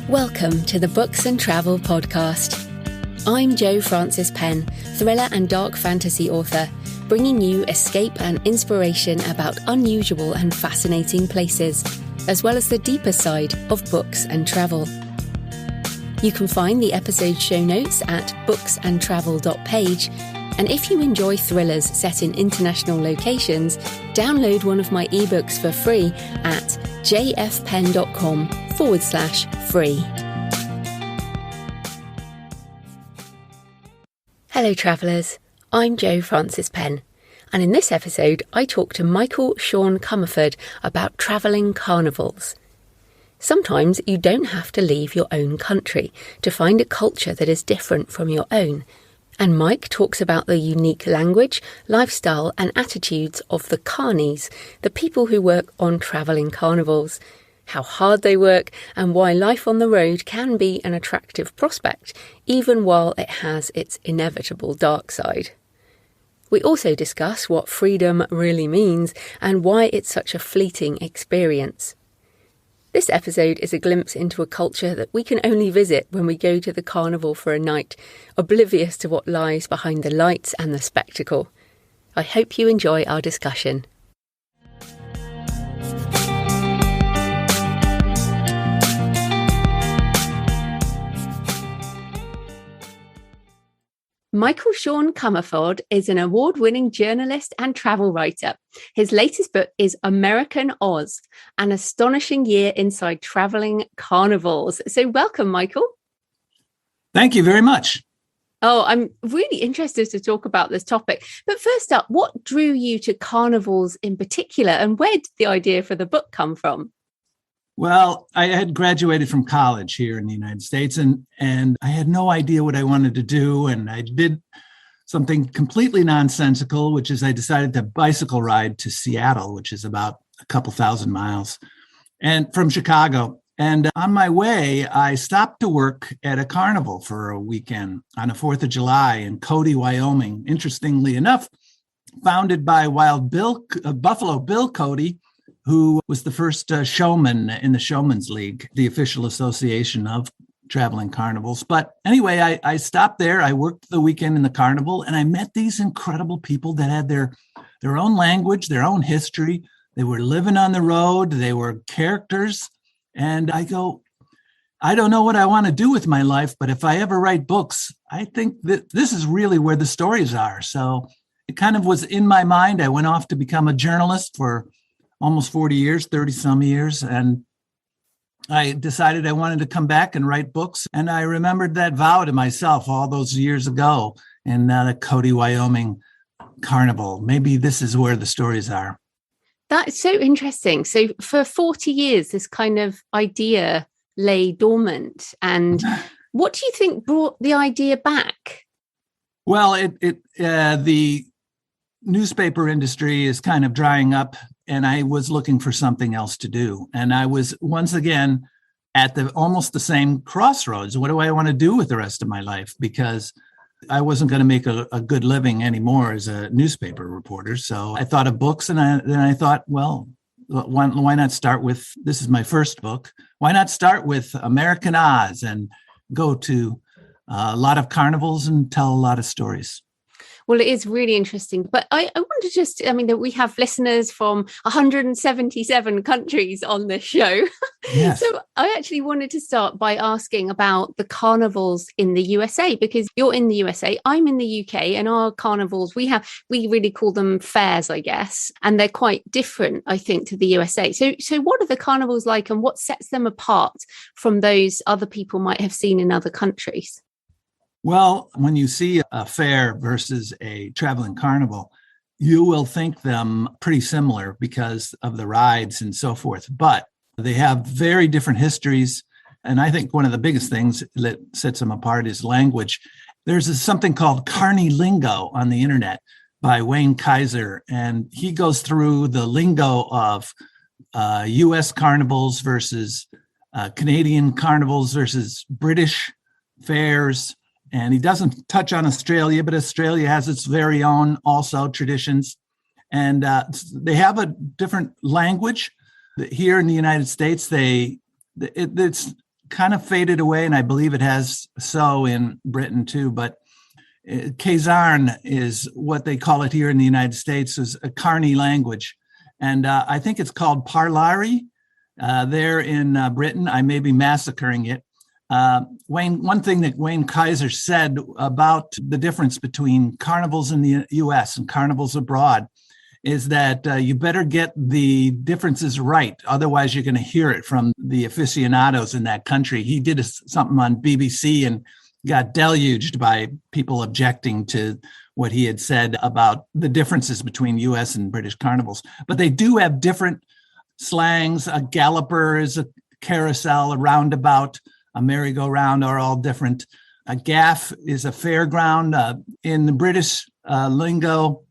Welcome to the Books and Travel podcast. I'm Jo Frances Penn, thriller and dark fantasy author, bringing you escape and inspiration about unusual and fascinating places, as well as the deeper side of books and travel. You can find the episode show notes at booksandtravel.page, and if you enjoy thrillers set in international locations, download one of my ebooks for free at jfpen.com/free. Hello travellers, I'm Jo Frances Penn, and in this episode I talk to Sean Comerford about travelling carnivals. Sometimes you don't have to leave your own country to find a culture that is different from your own. And Mike talks about the unique language, lifestyle and attitudes of the Carnies, the people who work on travelling carnivals, how hard they work and why life on the road can be an attractive prospect, even while it has its inevitable dark side. We also discuss what freedom really means and why it's such a fleeting experience. This episode is a glimpse into a culture that we can only visit when we go to the carnival for a night, oblivious to what lies behind the lights and the spectacle. I hope you enjoy our discussion. Sean Comerford is an award-winning journalist and travel writer. His latest book is American Oz, an astonishing year inside traveling carnivals. So welcome, Michael. Thank you very much. Oh, I'm really interested to talk about this topic. But first up, what drew you to carnivals in particular, and where did the idea for the book come from? Well, I had graduated from college here in the United States, and I had no idea what I wanted to do. And I did something completely nonsensical, which is I decided to bicycle ride to Seattle, which is about a couple thousand miles, and from Chicago. And on my way, I stopped to work at a carnival for a weekend on the 4th of July in Cody, Wyoming. Interestingly enough, founded by Buffalo Bill Cody, who was the first showman in the Showman's League, the official association of traveling carnivals. But anyway, I stopped there. I worked the weekend in the carnival, and I met these incredible people that had their own language, their own history. They were living on the road. They were characters. And I go, I don't know what I want to do with my life, but if I ever write books, I think that this is really where the stories are. So it kind of was in my mind. I went off to become a journalist for almost 40 years, 30 some years. And I decided I wanted to come back and write books. And I remembered that vow to myself all those years ago in the Cody, Wyoming carnival. Maybe this is where the stories are. That's so interesting. So for 40 years, this kind of idea lay dormant. And what do you think brought the idea back? Well, the newspaper industry is kind of drying up, and I was looking for something else to do. And I was once again at almost the same crossroads. What do I want to do with the rest of my life? Because I wasn't going to make a good living anymore as a newspaper reporter. So I thought of books, and then I thought, well, why not start with, this is my first book, why not start with American Oz and go to a lot of carnivals and tell a lot of stories? Well, it is really interesting. But I want to that we have listeners from 177 countries on this show. Yes. So I actually wanted to start by asking about the carnivals in the USA, because you're in the USA, I'm in the UK, and our carnivals, we really call them fairs, I guess. And they're quite different, I think, to the USA. So what are the carnivals like, and what sets them apart from those other people might have seen in other countries? Well, when you see a fair versus a traveling carnival, you will think them pretty similar because of the rides and so forth, but they have very different histories. And I think one of the biggest things that sets them apart is language. There's something called Carney lingo on the internet by Wayne Kaiser, and he goes through the lingo of U.S. carnivals versus Canadian carnivals versus British fairs. And he doesn't touch on Australia, but Australia has its very own also traditions. And they have a different language. Here in the United States, it's kind of faded away, and I believe it has so in Britain too, but Kazarn is what they call it here in the United States, is a Carney language. And I think it's called Parlari there in Britain. I may be massacring it. One thing that Wayne Kaiser said about the difference between carnivals in the U.S. and carnivals abroad is that you better get the differences right. Otherwise, you're going to hear it from the aficionados in that country. He did something on BBC and got deluged by people objecting to what he had said about the differences between U.S. and British carnivals. But they do have different slangs. A galloper is a carousel, a roundabout, a merry-go-round are all different. A gaff is a fairground. In the British lingo,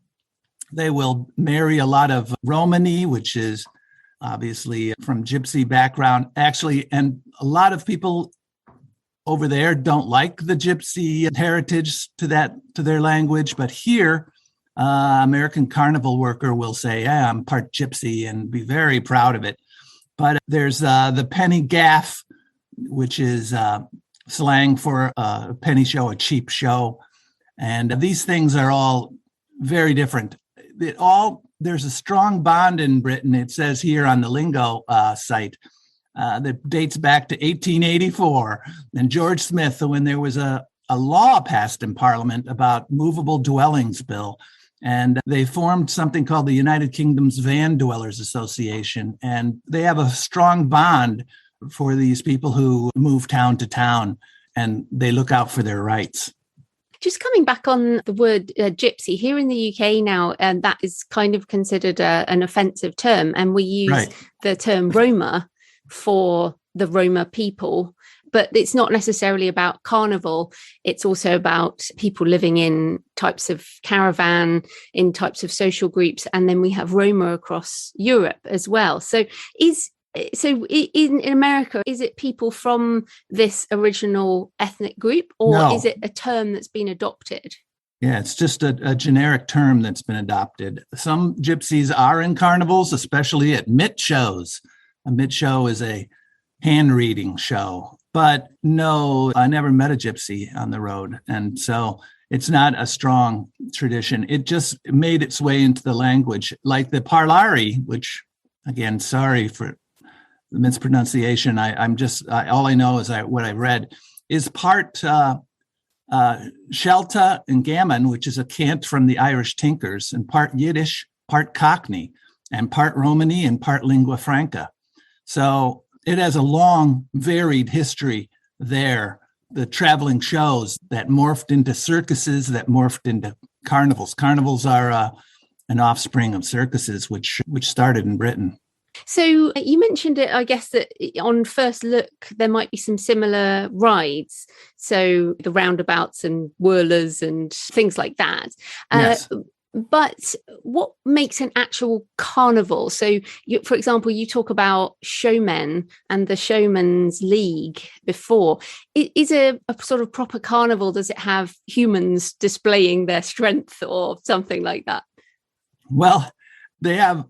they will marry a lot of Romany, which is obviously from Gypsy background. Actually, and a lot of people over there don't like the Gypsy heritage to their language. But here, American Carnival worker will say, yeah, I'm part Gypsy, and be very proud of it. But there's the penny gaff, which is slang for a penny show, a cheap show. And these things are all very different. There's a strong bond in Britain, it says here on the Lingo site, that dates back to 1884 and George Smith, when there was a law passed in Parliament about movable dwellings bill. And they formed something called the United Kingdom's Van Dwellers Association. And they have a strong bond for these people who move town to town, and they look out for their rights. Just coming back on the word gypsy, here in the UK now, that is kind of considered an offensive term. And we use the term Roma for the Roma people. But it's not necessarily about carnival. It's also about people living in types of caravan, in types of social groups. And then we have Roma across Europe as well. So in America, is it people from this original ethnic group, or is it a term that's been adopted? Yeah, it's just a generic term that's been adopted. Some gypsies are in carnivals, especially at mitt shows. A mitt show is a hand reading show. But no, I never met a gypsy on the road. And so it's not a strong tradition. It just made its way into the language, like the Parlari, which, again, sorry for the mispronunciation. All I know is what I read is part Shelta and Gammon, which is a cant from the Irish Tinkers, and part Yiddish, part Cockney, and part Romany and part lingua franca. So it has a long, varied history there. The traveling shows that morphed into circuses, that morphed into carnivals. Carnivals are an offspring of circuses, which started in Britain. So you mentioned it, I guess, that on first look, there might be some similar rides. So the roundabouts and whirlers and things like that. Yes. But what makes an actual carnival? So, for example, you talk about showmen and the Showmen's League before. Is a sort of proper carnival, does it have humans displaying their strength or something like that? Well, they have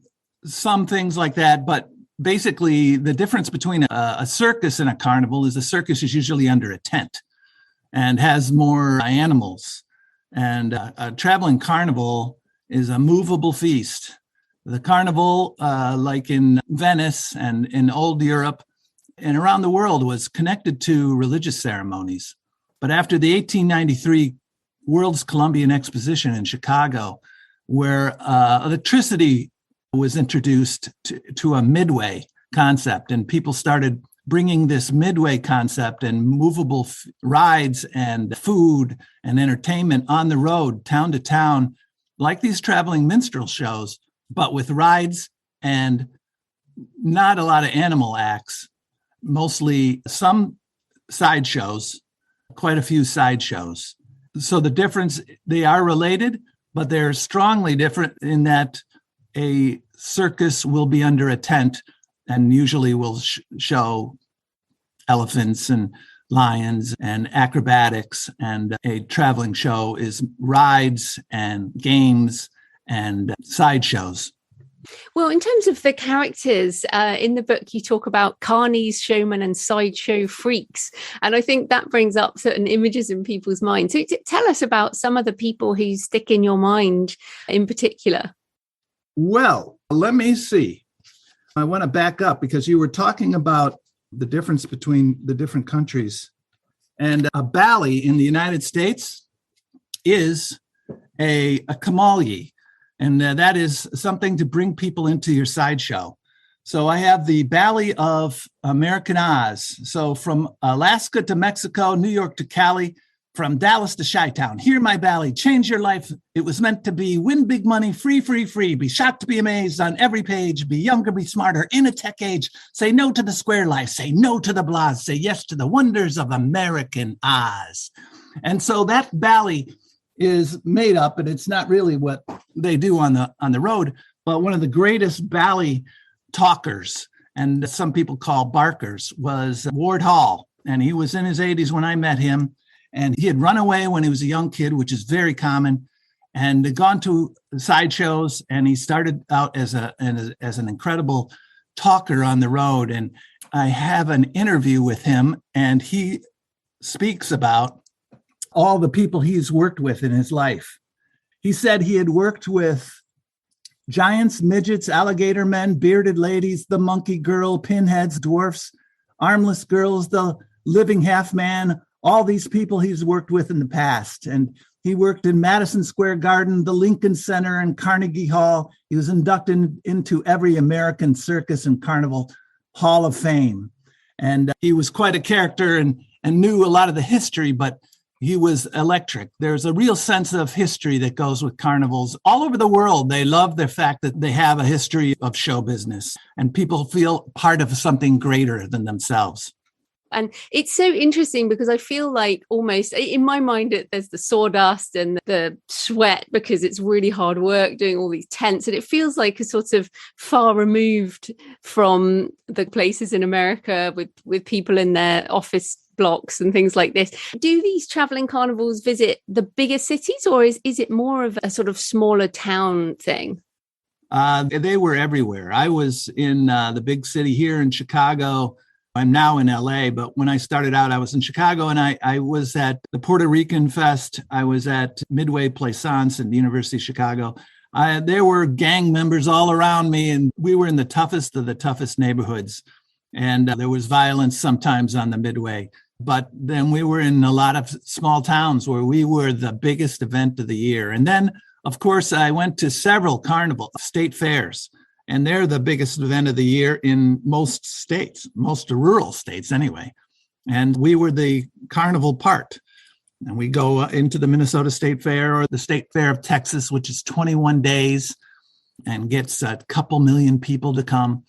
some things like that, but basically the difference between a circus and a carnival is a circus is usually under a tent and has more animals. And a traveling carnival is a movable feast. The carnival, like in Venice and in old Europe and around the world, was connected to religious ceremonies. But after the 1893 World's Columbian Exposition in Chicago, where electricity was introduced to a midway concept, and people started bringing this midway concept and movable rides and food and entertainment on the road, town to town, like these traveling minstrel shows, but with rides and not a lot of animal acts, mostly some sideshows, quite a few sideshows. So the difference, they are related, but they're strongly different in that a circus will be under a tent and usually will show elephants and lions and acrobatics, and a traveling show is rides and games and sideshows. Well, in terms of the characters, in the book, you talk about Carnies, showmen, and sideshow freaks. And I think that brings up certain images in people's minds. So tell us about some of the people who stick in your mind in particular. Well, let me see. I want to back up because you were talking about the difference between the different countries. And a bally in the United States is a kamalyi. And that is something to bring people into your sideshow. So I have the Bally of American Oz. So from Alaska to Mexico, New York to Cali, from Dallas to Chi-Town. Hear my Bally, change your life. It was meant to be, win big money, free, free, free. Be shocked to be amazed on every page. Be younger, be smarter, in a tech age. Say no to the square life. Say no to the blahs. Say yes to the wonders of American Oz. And so that Bally is made up, and it's not really what they do on the road, but one of the greatest Bally talkers, and some people call barkers, was Ward Hall. And he was in his 80s when I met him, and he had run away when he was a young kid, which is very common, and had gone to sideshows, and he started out as an incredible talker on the road. And I have an interview with him, and he speaks about all the people he's worked with in his life. He said he had worked with giants, midgets, alligator men, bearded ladies, the monkey girl, pinheads, dwarfs, armless girls, the living half man, all these people he's worked with in the past. And he worked in Madison Square Garden, the Lincoln Center, and Carnegie Hall. He was inducted into every American Circus and Carnival Hall of Fame. And he was quite a character and knew a lot of the history, but he was electric. There's a real sense of history that goes with carnivals. All over the world, they love the fact that they have a history of show business, and people feel part of something greater than themselves. And it's so interesting because I feel like almost in my mind, there's the sawdust and the sweat because it's really hard work doing all these tents. And it feels like a sort of far removed from the places in America with people in their office blocks and things like this. Do these traveling carnivals visit the bigger cities, or is it more of a sort of smaller town thing? They were everywhere. I was in the big city here in Chicago. I'm now in LA, but when I started out, I was in Chicago, and I was at the Puerto Rican Fest. I was at Midway Plaisance in the University of Chicago. There were gang members all around me, and we were in the toughest of the toughest neighborhoods. And there was violence sometimes on the Midway. But then we were in a lot of small towns where we were the biggest event of the year. And then, of course, I went to several carnival state fairs, and they're the biggest event of the year in most states, most rural states anyway. And we were the carnival part. And we go into the Minnesota State Fair or the State Fair of Texas, which is 21 days and gets a couple million people to come.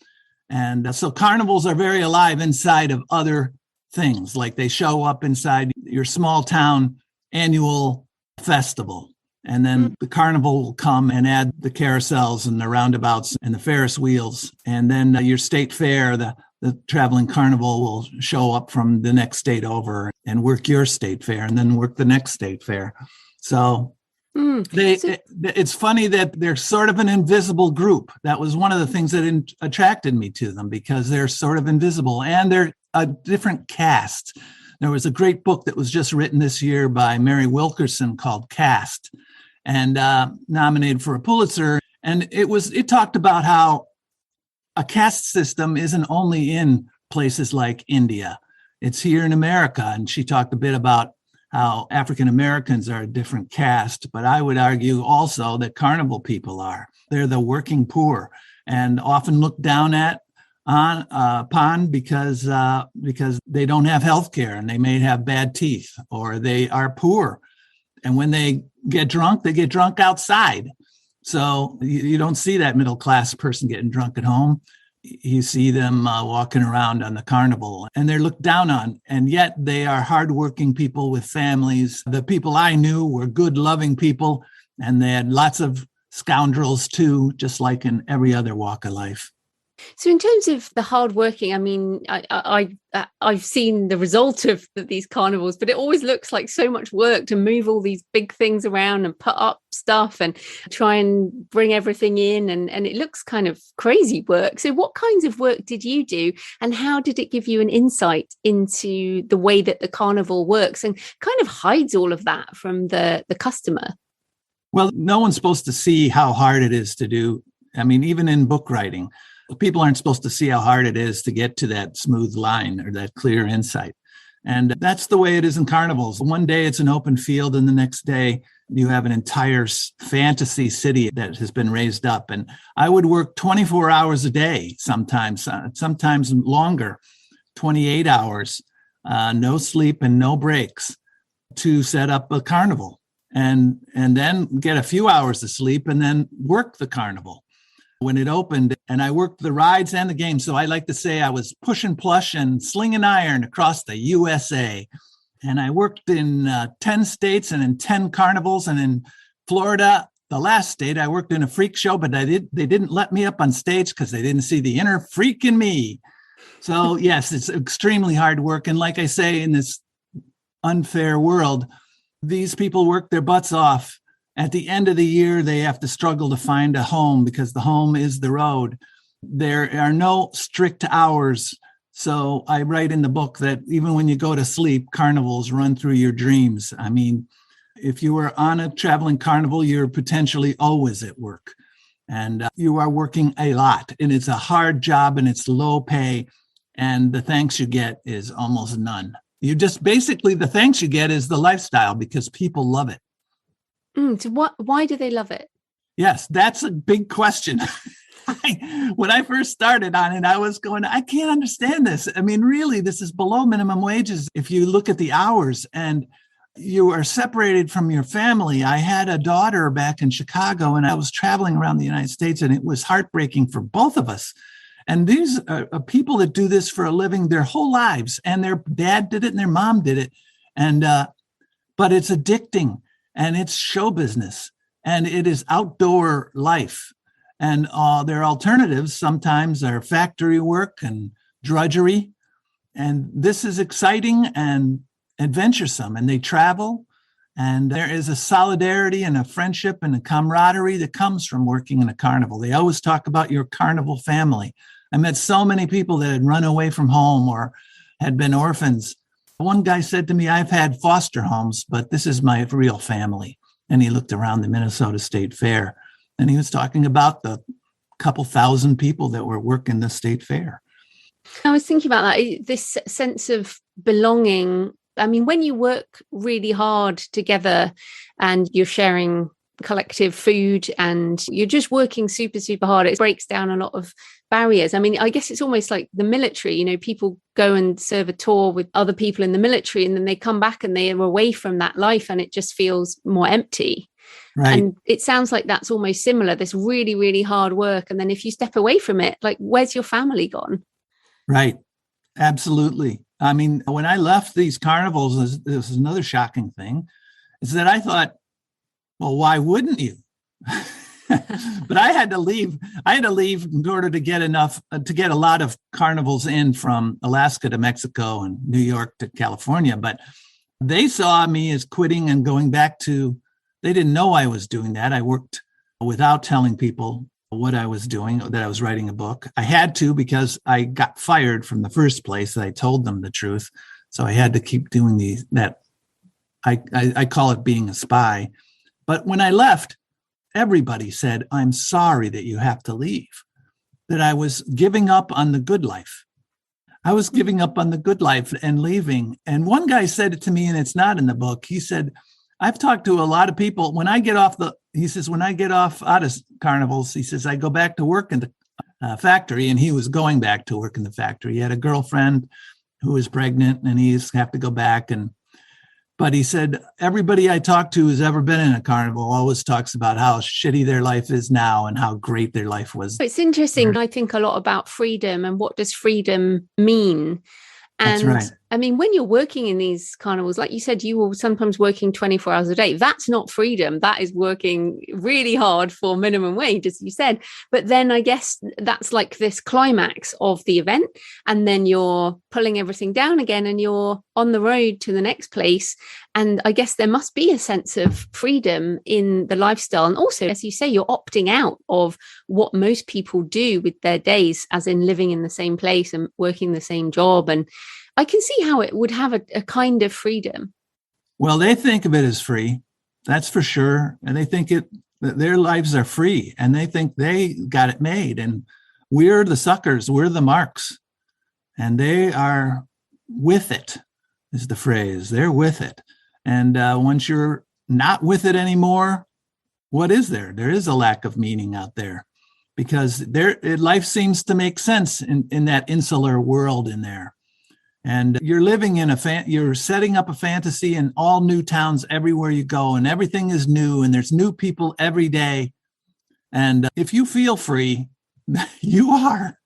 And so carnivals are very alive inside of other things, like they show up inside your small town annual festival. And then the carnival will come and add the carousels and the roundabouts and the Ferris wheels. And then your state fair, the traveling carnival will show up from the next state over and work your state fair and then work the next state fair. So it's funny that they're sort of an invisible group. That was one of the things that attracted me to them, because they're sort of invisible and they're a different cast. There was a great book that was just written this year by Mary Wilkerson called Cast, and nominated for a Pulitzer. And it talked about how a caste system isn't only in places like India. It's here in America. And she talked a bit about how African Americans are a different caste, but I would argue also that carnival people are. They're the working poor and often looked down upon because they don't have health care and they may have bad teeth, or they are poor. And when they get drunk outside. So you don't see that middle class person getting drunk at home. You see them walking around on the carnival, and they're looked down on. And yet they are hardworking people with families. The people I knew were good, loving people, and they had lots of scoundrels too, just like in every other walk of life. So in terms of the hard working, I mean, I've seen the result of these carnivals, but it always looks like so much work to move all these big things around and put up stuff and try and bring everything in. And it looks kind of crazy work. So what kinds of work did you do, and how did it give you an insight into the way that the carnival works and kind of hides all of that from the customer? Well, no one's supposed to see how hard it is to do. I mean, even in book writing, people aren't supposed to see how hard it is to get to that smooth line or that clear insight. And that's the way it is in carnivals. One day it's an open field, and the next day you have an entire fantasy city that has been raised up. And I would work 24 hours a day, sometimes longer, 28 hours, no sleep and no breaks, to set up a carnival. And then get a few hours of sleep and then work the carnival when it opened. And I worked the rides and the games. So I like to say I was pushing plush and slinging iron across the USA. And I worked in 10 states and in 10 carnivals. And in Florida, the last state, I worked in a freak show, but they didn't let me up on stage because they didn't see the inner freak in me. So yes, it's extremely hard work. And like I say, in this unfair world, these people work their butts off. At the end of the year, they have to struggle to find a home because the home is the road. There are no strict hours. So I write in the book that even when you go to sleep, carnivals run through your dreams. I mean, if you are on a traveling carnival, you're potentially always at work. And you are working a lot. And it's a hard job and it's low pay. And the thanks you get is almost none. You just basically, the thanks you get is the lifestyle because people love it. So why do they love it? Yes, that's a big question. When I first started on it, I was going, I can't understand this. I mean, really, this is below minimum wages. If you look at the hours and you are separated from your family. I had a daughter back in Chicago and I was traveling around the United States, and it was heartbreaking for both of us. And these are people that do this for a living their whole lives, and their dad did it and their mom did it. And, but it's addicting, and it's show business, and it is outdoor life. And their alternatives sometimes are factory work and drudgery. And this is exciting and adventuresome, and they travel. And there is a solidarity and a friendship and a camaraderie that comes from working in a carnival. They always talk about your carnival family. I met so many people that had run away from home or had been orphans. One guy said to me, I've had foster homes, but this is my real family. And he looked around the Minnesota State Fair, and he was talking about the couple thousand people that were working the state fair. I was thinking about that, this sense of belonging. I mean, when you work really hard together and you're sharing collective food and you're just working super, super hard, it breaks down a lot of barriers. I mean, I guess it's almost like the military, you know, people go and serve a tour with other people in the military, and then they come back and they are away from that life, and it just feels more empty. Right. And it sounds like that's almost similar, this really, really hard work. And then if you step away from it, like, where's your family gone? Right. Absolutely. I mean, when I left these carnivals, this is another shocking thing, is that I thought, well, why wouldn't you? But I had to leave. I had to leave in order to get a lot of carnivals in from Alaska to Mexico and New York to California. But they saw me as quitting and going back to, they didn't know I was doing that. I worked without telling people what I was doing, that I was writing a book. I had to, because I got fired from the first place. I told them the truth. So I had to keep doing that. I call it being a spy. But when I left, everybody said, I'm sorry that you have to leave, that I was giving up on the good life. I was giving up on the good life and leaving. And one guy said it to me, and it's not in the book. He said, I've talked to a lot of people. When I get off out of carnivals, he says, I go back to work in the factory. And he was going back to work in the factory. He had a girlfriend who was pregnant, and he used to have to go back. But he said, everybody I talk to who's ever been in a carnival always talks about how shitty their life is now and how great their life was. It's interesting. I think a lot about freedom and what does freedom mean? And, that's right. I mean, when you're working in these carnivals, like you said, you will sometimes working 24 hours a day. That's not freedom. That is working really hard for minimum wage, as you said. But then I guess that's like this climax of the event. And then you're pulling everything down again and you're on the road to the next place. And I guess there must be a sense of freedom in the lifestyle. And also, as you say, you're opting out of what most people do with their days, as in living in the same place and working the same job. And I can see how it would have a kind of freedom. Well, they think of it as free, that's for sure. And they think that their lives are free and they think they got it made. And we're the suckers, we're the marks. And they are with it, is the phrase. They're with it. And once you're not with it anymore, what is there? There is a lack of meaning out there because life seems to make sense in that insular world in there. And you're living in you're setting up a fantasy in all new towns everywhere you go, and everything is new, and there's new people every day. And if you feel free, you are,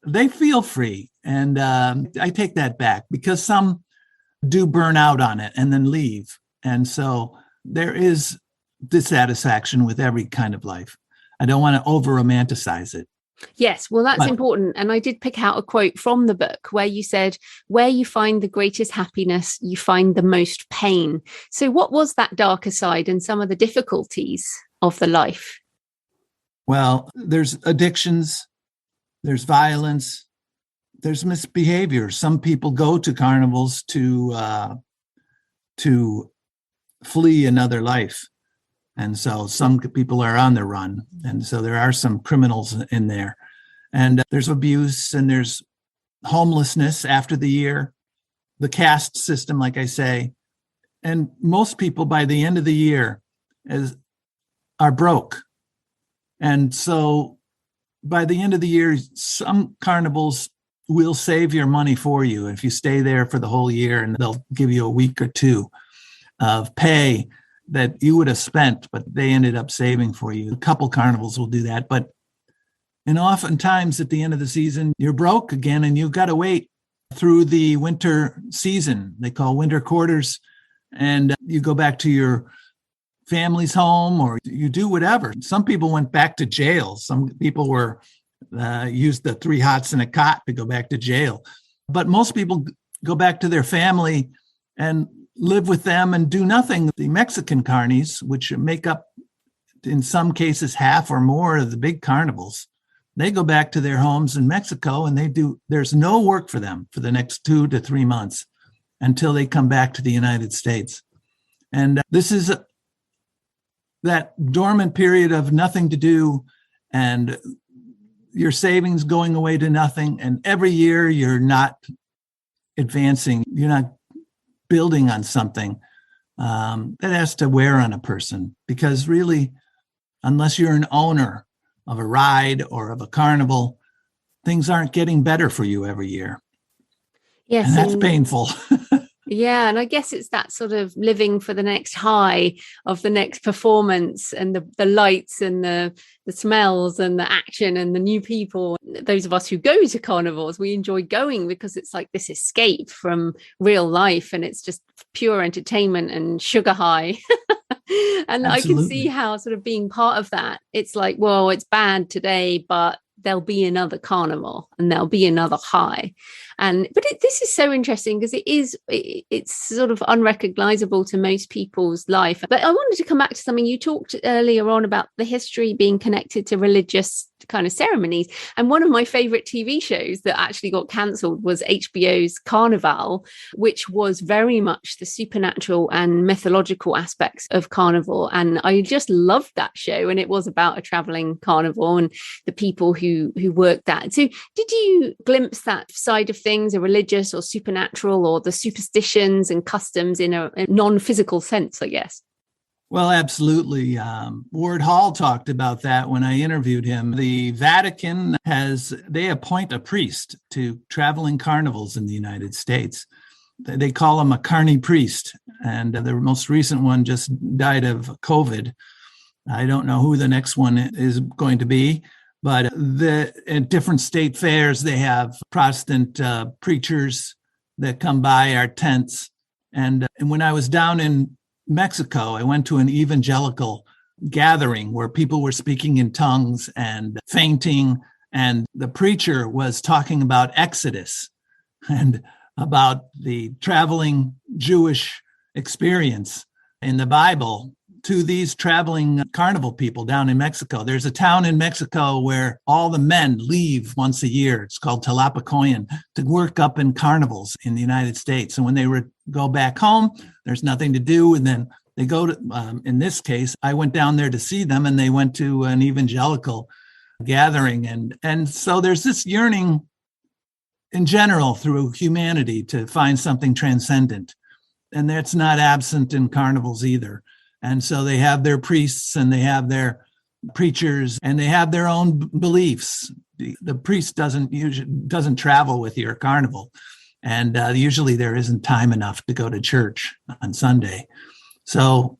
they feel free. And I take that back because some do burn out on it and then leave. And so there is dissatisfaction with every kind of life. I don't want to over romanticize it. Yes, well, that's important. And I did pick out a quote from the book where you said, where you find the greatest happiness, you find the most pain. So what was that darker side and some of the difficulties of the life? Well, there's addictions, there's violence, there's misbehavior. Some people go to carnivals to flee another life. And so some people are on the run. And so there are some criminals in there. And there's abuse and there's homelessness after the year, the caste system, like I say. And most people by the end of the year are broke. And so by the end of the year, some carnivals will save your money for you if you stay there for the whole year, and they'll give you a week or two of pay that you would have spent, but they ended up saving for you. A couple carnivals will do that. And oftentimes at the end of the season, you're broke again and you've got to wait through the winter season. They call winter quarters. And you go back to your family's home or you do whatever. Some people went back to jail. Some people used the 3 hots and a cot to go back to jail. But most people go back to their family and live with them and do nothing. The Mexican Carnies, which make up in some cases half or more of the big carnivals, they go back to their homes in Mexico and there's no work for them for the next 2 to 3 months until they come back to the United States. And this is that dormant period of nothing to do and your savings going away to nothing. And every year you're not advancing, you're not building on something that has to wear on a person, because really, unless you're an owner of a ride or of a carnival, things aren't getting better for you every year. Yes, and that's painful. Yeah, and I guess it's that sort of living for the next high of the next performance and the lights and the smells and the action and the new people. Those of us who go to carnivals, we enjoy going because it's like this escape from real life and it's just pure entertainment and sugar high. And absolutely. I can see how sort of being part of that, it's like, well, it's bad today, but there'll be another carnival and there'll be another high. But this is so interesting because it's sort of unrecognizable to most people's life. But I wanted to come back to something you talked earlier on about the history being connected to religious kind of ceremonies. And one of my favorite TV shows that actually got cancelled was HBO's Carnival, which was very much the supernatural and mythological aspects of Carnival. And I just loved that show. And it was about a traveling carnival and the people who worked that. So did you glimpse that side of things, a religious or supernatural, or the superstitions and customs in a non-physical sense, I guess? Well, absolutely. Ward Hall talked about that when I interviewed him. The Vatican they appoint a priest to traveling carnivals in the United States. They call him a carny priest. And the most recent one just died of COVID. I don't know who the next one is going to be, but at different state fairs, they have Protestant preachers that come by our tents. And when I was down in Mexico, I went to an evangelical gathering where people were speaking in tongues and fainting. And the preacher was talking about Exodus and about the traveling Jewish experience in the Bible to these traveling carnival people down in Mexico. There's a town in Mexico where all the men leave once a year. It's called Tlapacoyan, to work up in carnivals in the United States. And when they go back home, there's nothing to do. And then they go to, in this case, I went down there to see them, and they went to an evangelical gathering. And so there's this yearning in general through humanity to find something transcendent. And that's not absent in carnivals either. And so they have their priests and they have their preachers and they have their own beliefs. The priest doesn't travel with your carnival. And usually there isn't time enough to go to church on Sunday. So,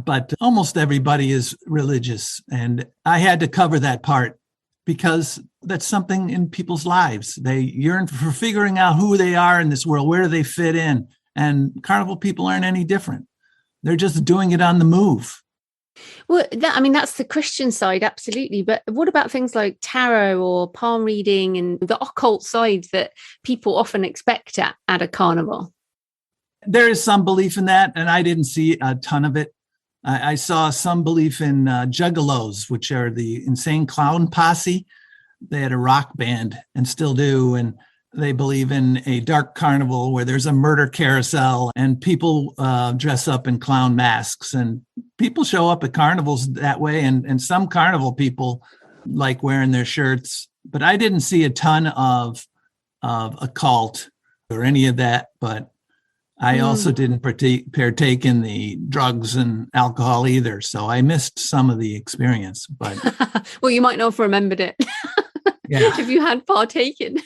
but almost everybody is religious. And I had to cover that part because that's something in people's lives. They yearn for figuring out who they are in this world, where do they fit in? And carnival people aren't any different. They're just doing it on the move. Well, that's the Christian side, absolutely. But what about things like tarot or palm reading and the occult side that people often expect at a carnival? There is some belief in that, and I didn't see a ton of it. I saw some belief in juggalos, which are the insane clown posse. They had a rock band and still do, and they believe in a dark carnival where there's a murder carousel and people dress up in clown masks, and people show up at carnivals that way. And some carnival people like wearing their shirts, but I didn't see a ton of occult or any of that. But I also didn't partake in the drugs and alcohol either. So I missed some of the experience, but well, you might not have remembered it. Yeah. If you had partaken.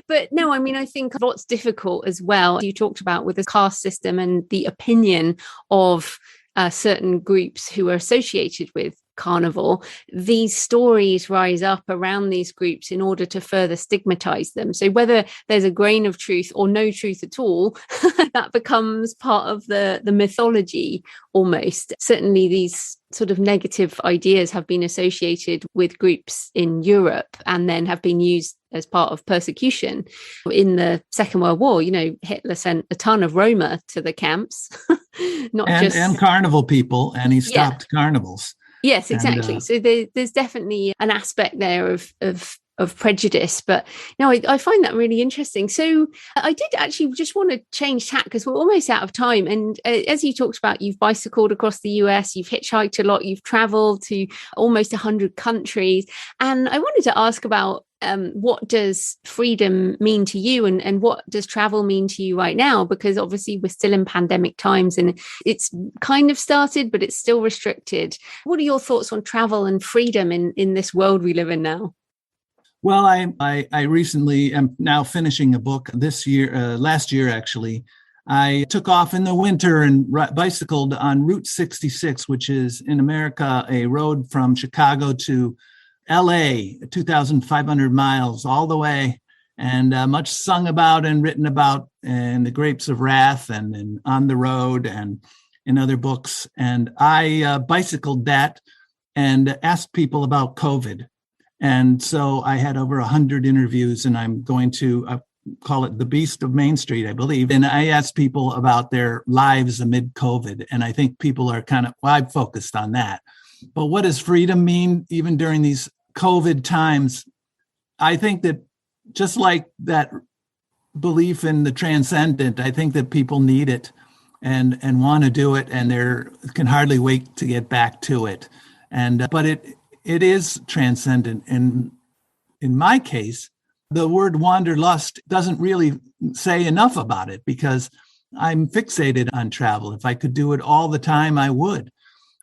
But no, I think what's difficult as well, you talked about with the caste system and the opinion of certain groups who are associated with Carnival, these stories rise up around these groups in order to further stigmatize them. So whether there's a grain of truth or no truth at all, that becomes part of the mythology almost. Certainly these sort of negative ideas have been associated with groups in Europe and then have been used as part of persecution. In the Second World War, Hitler sent a ton of Roma to the camps, and carnival people, and he stopped carnivals. Yes, exactly. And, so there's definitely an aspect there of prejudice, but no, I find that really interesting. So I did actually just want to change tack because we're almost out of time. And as you talked about, you've bicycled across the US, you've hitchhiked a lot, you've traveled to almost 100 countries. And I wanted to ask about what does freedom mean to you, and what does travel mean to you right now? Because obviously we're still in pandemic times and it's kind of started, but it's still restricted. What are your thoughts on travel and freedom in this world we live in now? Well, I recently am now finishing a book last year, actually. I took off in the winter and bicycled on Route 66, which is in America, a road from Chicago to LA, 2,500 miles all the way, and much sung about and written about in The Grapes of Wrath and On the Road and in other books. And I bicycled that and asked people about COVID. And so I had over 100 interviews, and I'm going to call it The Beast of Main Street, I believe. And I asked people about their lives amid COVID. And I think people are I focused on that. But what does freedom mean even during these COVID times? I think that just like that belief in the transcendent, I think that people need it and want to do it, and they can hardly wait to get back to it. And but it is transcendent. And in my case, the word wanderlust doesn't really say enough about it because I'm fixated on travel. If I could do it all the time, I would.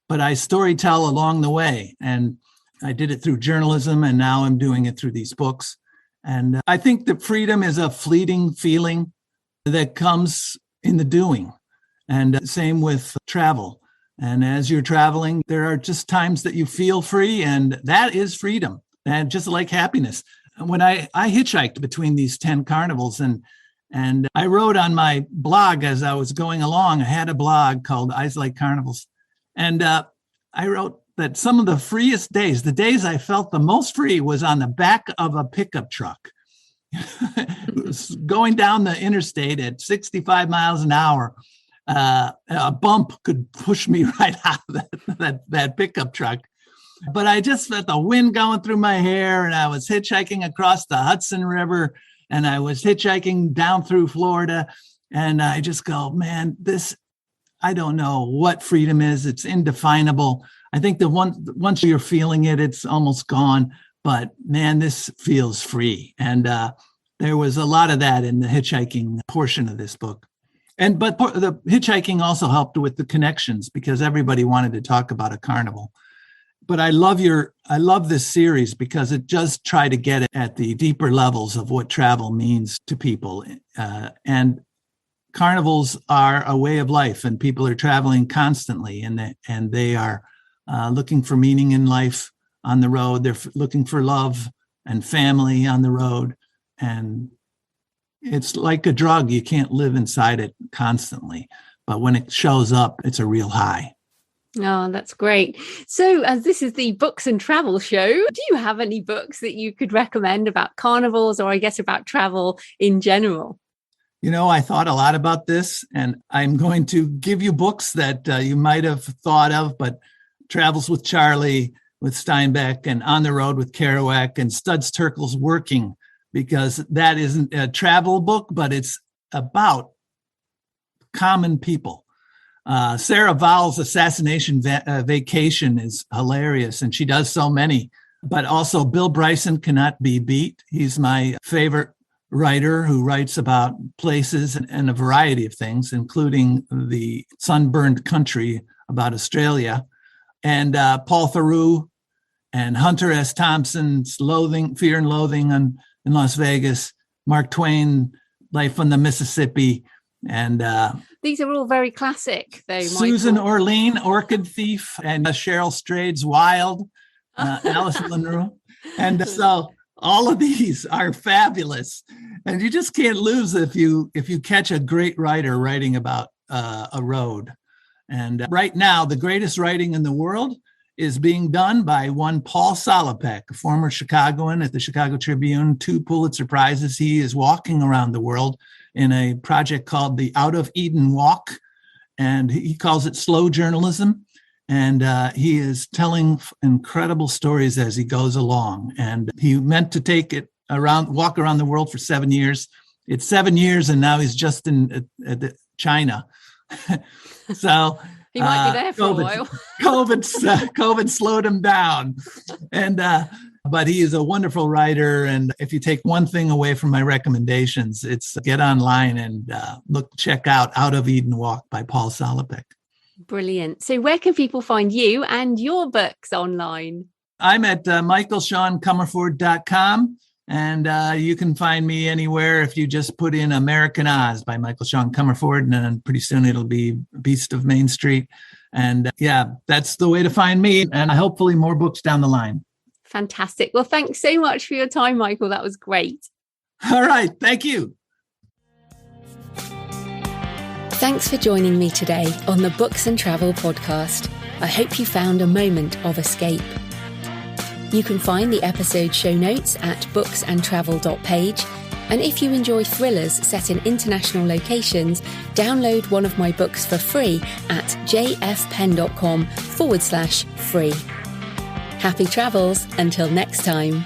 But I storytell along the way. And I did it through journalism, and now I'm doing it through these books. And I think that freedom is a fleeting feeling that comes in the doing. And same with travel. And as you're traveling, there are just times that you feel free, and that is freedom, and just like happiness. When I hitchhiked between these 10 carnivals, and And I wrote on my blog as I was going along, I had a blog called Eyes Like Carnivals. And I wrote that some of the freest days, the days I felt the most free, was on the back of a pickup truck. Going down the interstate at 65 miles an hour, a bump could push me right out of that pickup truck. But I just felt the wind going through my hair, and I was hitchhiking across the Hudson River, and I was hitchhiking down through Florida. And I just go, man, I don't know what freedom is. It's indefinable. I think once you're feeling it, it's almost gone. But man, this feels free. And there was a lot of that in the hitchhiking portion of this book. But the hitchhiking also helped with the connections, because everybody wanted to talk about a carnival. But I love this series because it does try to get at the deeper levels of what travel means to people. And carnivals are a way of life, and people are traveling constantly, and they are looking for meaning in life on the road. They're looking for love and family on the road. And it's like a drug. You can't live inside it constantly. But when it shows up, it's a real high. Oh, that's great. So as this is the books and travel show, do you have any books that you could recommend about carnivals, or I guess about travel in general? I thought a lot about this, and I'm going to give you books that you might have thought of, but Travels with Charlie with Steinbeck, and On the Road with Kerouac, and Studs Terkel's Working, because that isn't a travel book, but it's about common people. Sarah Vowell's Assassination Vacation is hilarious, and she does so many. But also Bill Bryson cannot be beat. He's my favorite writer who writes about places and a variety of things, including the sunburned country about Australia. And Paul Theroux and Hunter S. Thompson's Fear and Loathing in Las Vegas, Mark Twain, Life on the Mississippi. And these are all very classic, though. Susan Michael. Orlean, Orchid Thief, and Cheryl Strayed's Wild, Alice Munro. And so all of these are fabulous, and you just can't lose if you catch a great writer writing about a road. And right now, the greatest writing in the world is being done by one Paul Solopek, a former Chicagoan at the Chicago Tribune, 2 Pulitzer Prizes. He is walking around the world in a project called the Out of Eden Walk, and he calls it slow journalism. And he is telling incredible stories as he goes along. And he meant to walk around the world for 7 years. It's 7 years, and now he's just in China. So he might be there for a while. COVID slowed him down, but he is a wonderful writer. And if you take one thing away from my recommendations, it's get online and check out of Eden Walk by Paul Solopek. Brilliant. So where can people find you and your books online? I'm at michaelseancomerford.com. And you can find me anywhere if you just put in American Oz by Michael Sean Comerford, and then pretty soon it'll be Beast of Main Street. And that's the way to find me, and hopefully more books down the line. Fantastic. Well, thanks so much for your time, Michael. That was great. All right. Thank you. Thanks for joining me today on the Books and Travel podcast. I hope you found a moment of escape. You can find the episode show notes at booksandtravel.page. And if you enjoy thrillers set in international locations, download one of my books for free at jfpen.com/free. Happy travels until next time.